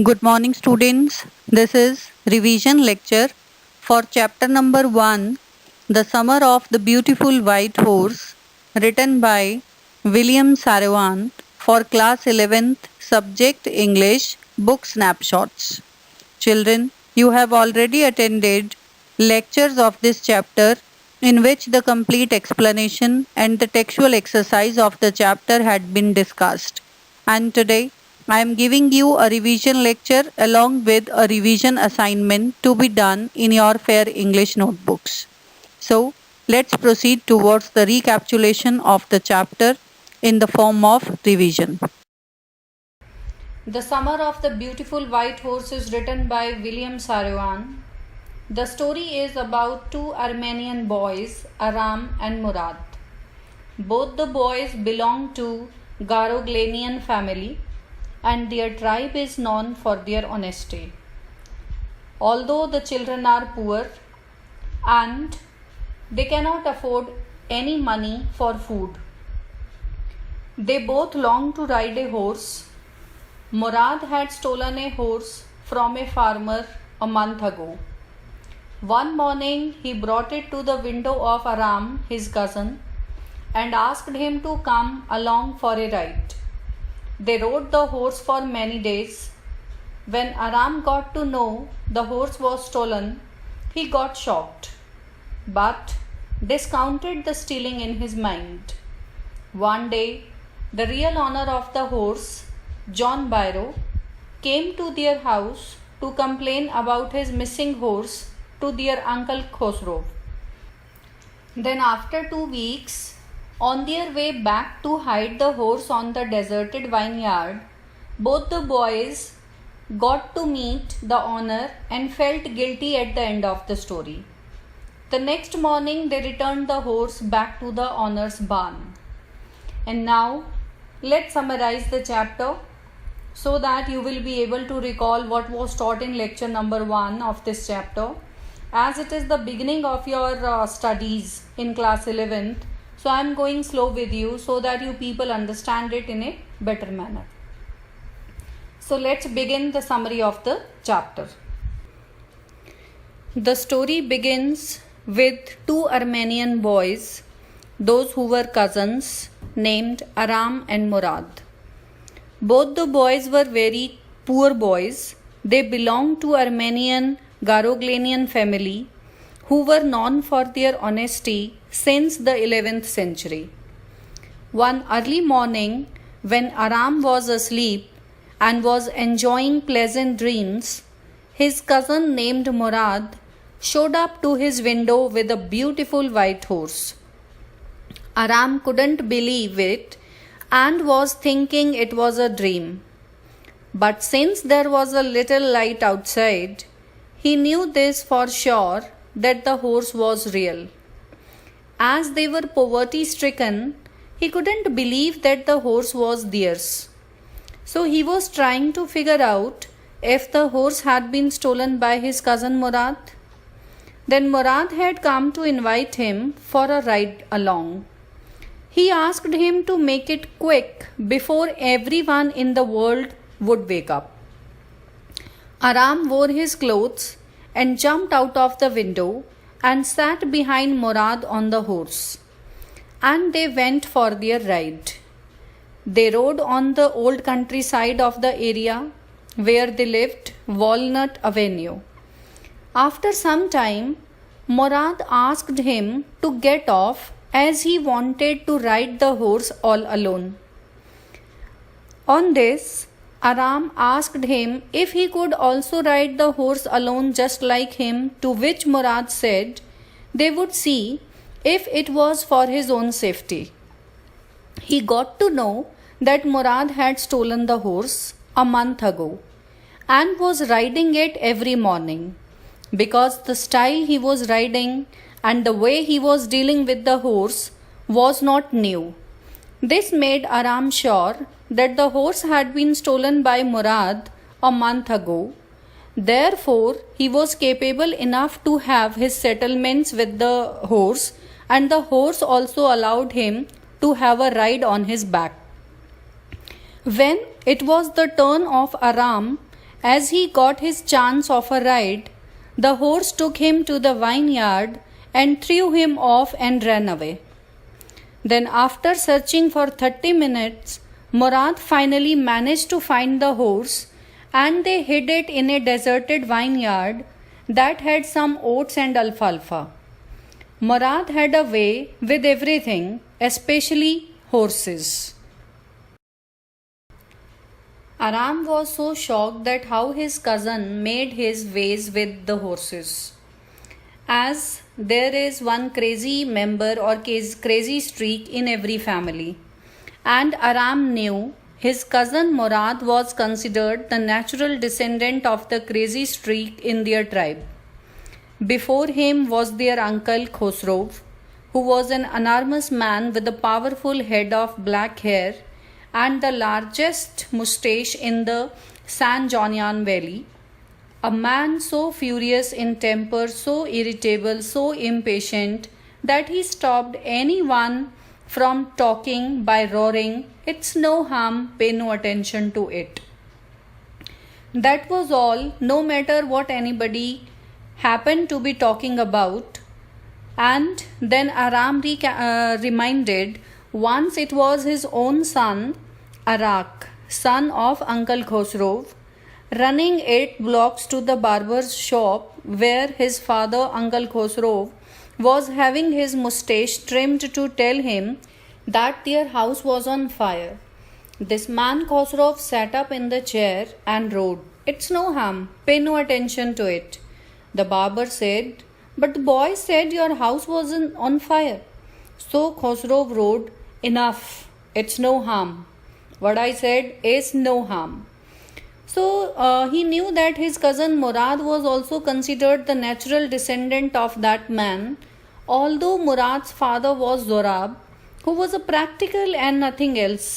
Good morning, students. This is revision lecture for chapter number 1, The Summer of the Beautiful White Horse, written by William Sarawan for class 11th, subject English, book snapshots. Children, you have already attended lectures of this chapter in which the complete explanation and the textual exercise of the chapter had been discussed. And today, I am giving you a revision lecture along with a revision assignment to be done in your fair English notebooks. So, let's proceed towards the recapitulation of the chapter in the form of revision. The Summer of the Beautiful White Horse is written by William Sarawan. The story is about two Armenian boys, Aram and Murad. Both the boys belong to Garoglanian family and their tribe is known for their honesty. Although the children are poor and they cannot afford any money for food, they both long to ride a horse. Murad had stolen a horse from a farmer a month ago. One morning he brought it to the window of Aram, his cousin, and asked him to come along for a ride. They rode the horse for many days. When Aram got to know the horse was stolen, he got shocked, but discounted the stealing in his mind. One day, the real owner of the horse, John Byro, came to their house to complain about his missing horse to their uncle Khosrow. Then after 2 weeks, on their way back to hide the horse on the deserted vineyard, both the boys got to meet the owner and felt guilty at the end of the story. The next morning they returned the horse back to the owner's barn. And now let's summarize the chapter so that you will be able to recall what was taught in lecture number 1 of this chapter, as it is the beginning of your studies in class 11th. So I am going slow with you so that you people understand it in a better manner. So let's begin the summary of the chapter. The story begins with two Armenian boys, those who were cousins, named Aram and Murad. Both the boys were very poor boys. They belonged to Armenian Garoglanian family who were known for their honesty since the 11th century. One early morning, when Aram was asleep and was enjoying pleasant dreams, his cousin named Murad showed up to his window with a beautiful white horse. Aram couldn't believe it and was thinking it was a dream. But since there was a little light outside, he knew this for sure that the horse was real. As they were poverty stricken, he couldn't believe that the horse was theirs. So he was trying to figure out if the horse had been stolen by his cousin Murad. Then Murad had come to invite him for a ride along. He asked him to make it quick before everyone in the world would wake up. Aram wore his clothes and jumped out of the window and sat behind Murad on the horse. And they went for their ride. They rode on the old countryside of the area where they lived, Walnut Avenue. After some time, Murad asked him to get off as he wanted to ride the horse all alone. On this, Aram asked him if he could also ride the horse alone just like him, to which Murad said they would see if it was for his own safety. He got to know that Murad had stolen the horse a month ago and was riding it every morning, because the style he was riding and the way he was dealing with the horse was not new. This made Aram sure that the horse had been stolen by Murad a month ago. Therefore, he was capable enough to have his settlements with the horse, and the horse also allowed him to have a ride on his back. When it was the turn of Aram As he got his chance of a ride, the horse took him to the vineyard and threw him off and ran away. Then, after searching for 30 minutes, Murad finally managed to find the horse, and they hid it in a deserted vineyard that had some oats and alfalfa. Murad had a way with everything, especially horses. Aram was so shocked at how his cousin made his ways with the horses. As there is one crazy member or crazy streak in every family, and Aram knew his cousin Murad was considered the natural descendant of the crazy streak in their tribe. Before him was their uncle Khosrow, who was an enormous man with a powerful head of black hair and the largest moustache in the San Jonian Valley. A man so furious in temper, so irritable, so impatient that he stopped anyone from talking by roaring, "It's no harm, pay no attention to it." That was all, no matter what anybody happened to be talking about. And then Aram reminded once it was his own son, Arak, son of Uncle Khosrow, running 8 blocks to the barber's shop where his father, Uncle Khosrow, was having his moustache trimmed to tell him that their house was on fire. This man Khosrow sat up in the chair and roared, "It's no harm, pay no attention to it." The barber said, "But the boy said your house was on fire." So Khosrow roared, "Enough, it's no harm. What I said is no harm." So he knew that his cousin Murad was also considered the natural descendant of that man, although Murad's father was Zorab, who was a practical and nothing else.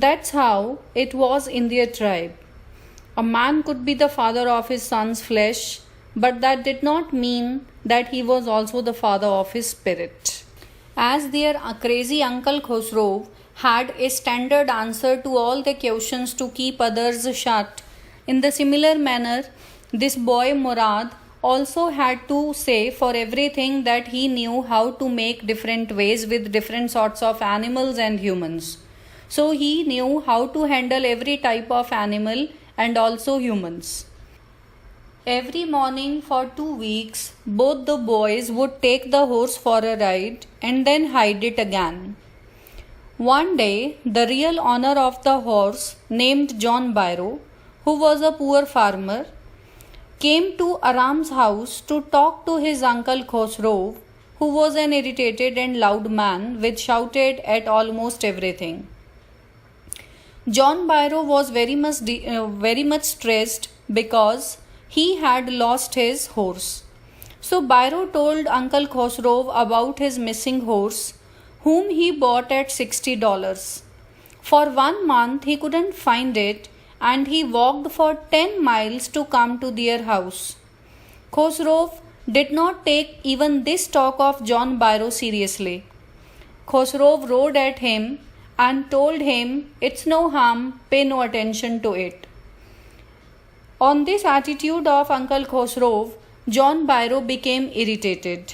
That's how it was in their tribe. A man could be the father of his son's flesh, but that did not mean that he was also the father of his spirit. As their crazy uncle Khosrow had a standard answer to all the questions to keep others shut, in the similar manner, this boy Murad also had to say for everything that he knew how to make different ways with different sorts of animals and humans. So he knew how to handle every type of animal and also humans. Every morning for 2 weeks, both the boys would take the horse for a ride and then hide it again. One day, the real owner of the horse, named John Byro, who was a poor farmer, came to Aram's house to talk to his uncle Khosrow, who was an irritated and loud man which shouted at almost everything. John Byro was very much stressed because he had lost his horse. So Byro told Uncle Khosrow about his missing horse, whom he bought at $60. For 1 month he couldn't find it, and he walked for 10 miles to come to their house. Khosrow did not take even this talk of John Byro seriously. Khosrow roared at him and told him, "It's no harm, pay no attention to it." On this attitude of Uncle Khosrow, John Byro became irritated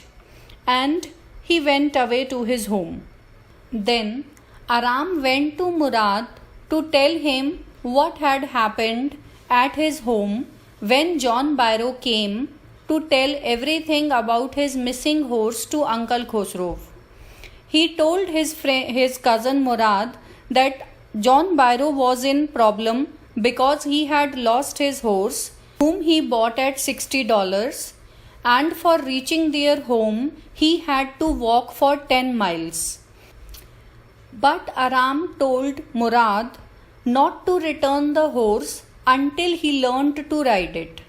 and he went away to his home. Then Aram went to Murad to tell him what had happened at his home when John Byro came to tell everything about his missing horse to Uncle Khosrow. He told his cousin Murad that John Byro was in problem because he had lost his horse, whom he bought at $60, and for reaching their home he had to walk for 10 miles. But Aram told Murad not to return the horse until he learned to ride it.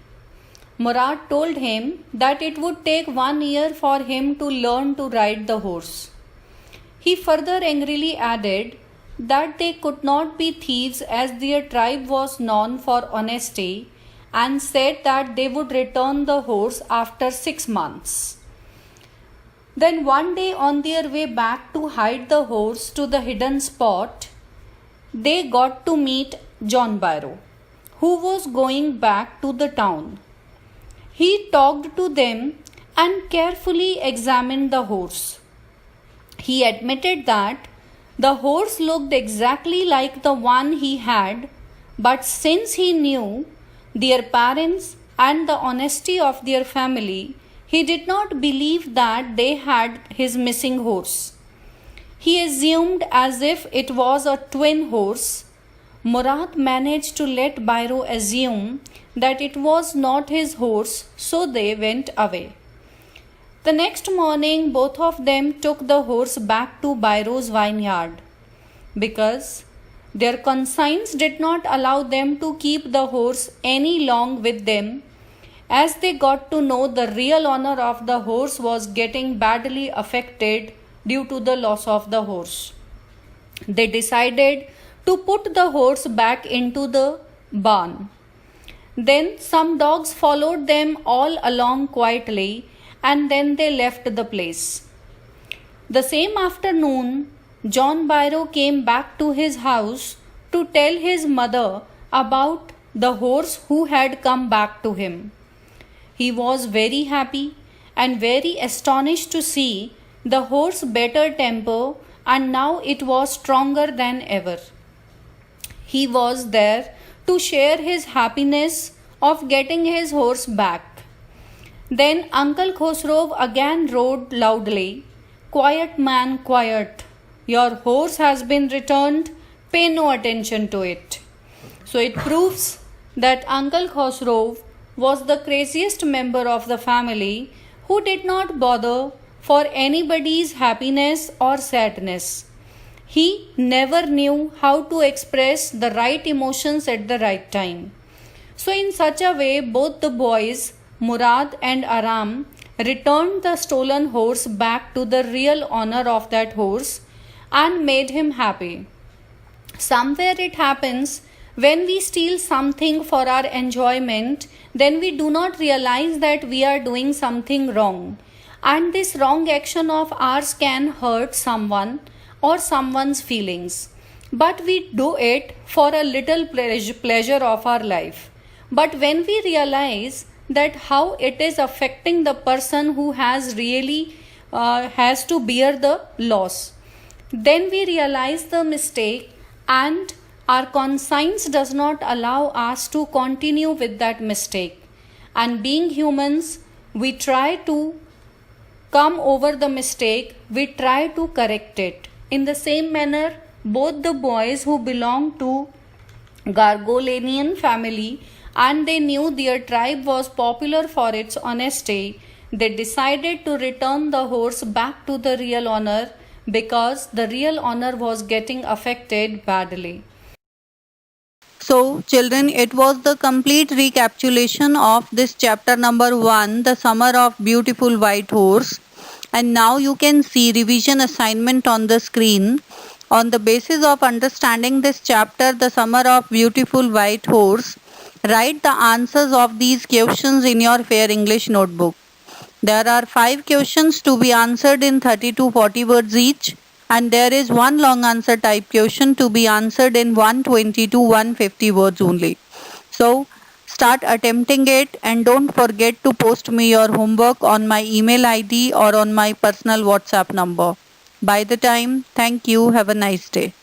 Murad told him that it would take 1 year for him to learn to ride the horse. He further angrily added that they could not be thieves as their tribe was known for honesty, and said that they would return the horse after 6 months. Then one day, on their way back to hide the horse to the hidden spot, they got to meet John Byro, who was going back to the town. He talked to them and carefully examined the horse. He admitted that the horse looked exactly like the one he had, but since he knew their parents and the honesty of their family, he did not believe that they had his missing horse. He assumed as if it was a twin horse. Murad managed to let Biro assume that it was not his horse, so they went away. The next morning, both of them took the horse back to Biro's vineyard because their conscience did not allow them to keep the horse any long with them. As they got to know the real owner of the horse was getting badly affected due to the loss of the horse, they decided to put the horse back into the barn. Then some dogs followed them all along quietly, and then they left the place. The same afternoon, John Biro came back to his house to tell his mother about the horse who had come back to him. He was very happy and very astonished to see the horse better temper, and now it was stronger than ever. He was there to share his happiness of getting his horse back. Then Uncle Khosrow again rode loudly, "Quiet, man, quiet. Your horse has been returned. Pay no attention to it." So it proves that Uncle Khosrow was the craziest member of the family who did not bother for anybody's happiness or sadness. He never knew how to express the right emotions at the right time. So in such a way, both the boys, Murad and Aram, returned the stolen horse back to the real owner of that horse and made him happy. Somewhere it happens when we steal something for our enjoyment, then we do not realize that we are doing something wrong. And this wrong action of ours can hurt someone or someone's feelings. But we do it for a little pleasure of our life. But when we realize that how it is affecting the person who has really has to bear the loss, then we realize the mistake, and our conscience does not allow us to continue with that mistake. And being humans, we try to come over the mistake, we try to correct it. In the same manner, both the boys who belonged to Gargolanian family and they knew their tribe was popular for its honesty, they decided to return the horse back to the real owner because the real owner was getting affected badly. So, children, it was the complete recapitulation of this chapter number 1, The Summer of Beautiful White Horse. And now you can see revision assignment on the screen. On the basis of understanding this chapter, The Summer of Beautiful White Horse, write the answers of these questions in your Fair English notebook. There are 5 questions to be answered in 30 to 40 words each, and there is one long answer type question to be answered in 120 to 150 words only. So, start attempting it, and don't forget to post me your homework on my email ID or on my personal WhatsApp number. By the time, thank you. Have a nice day.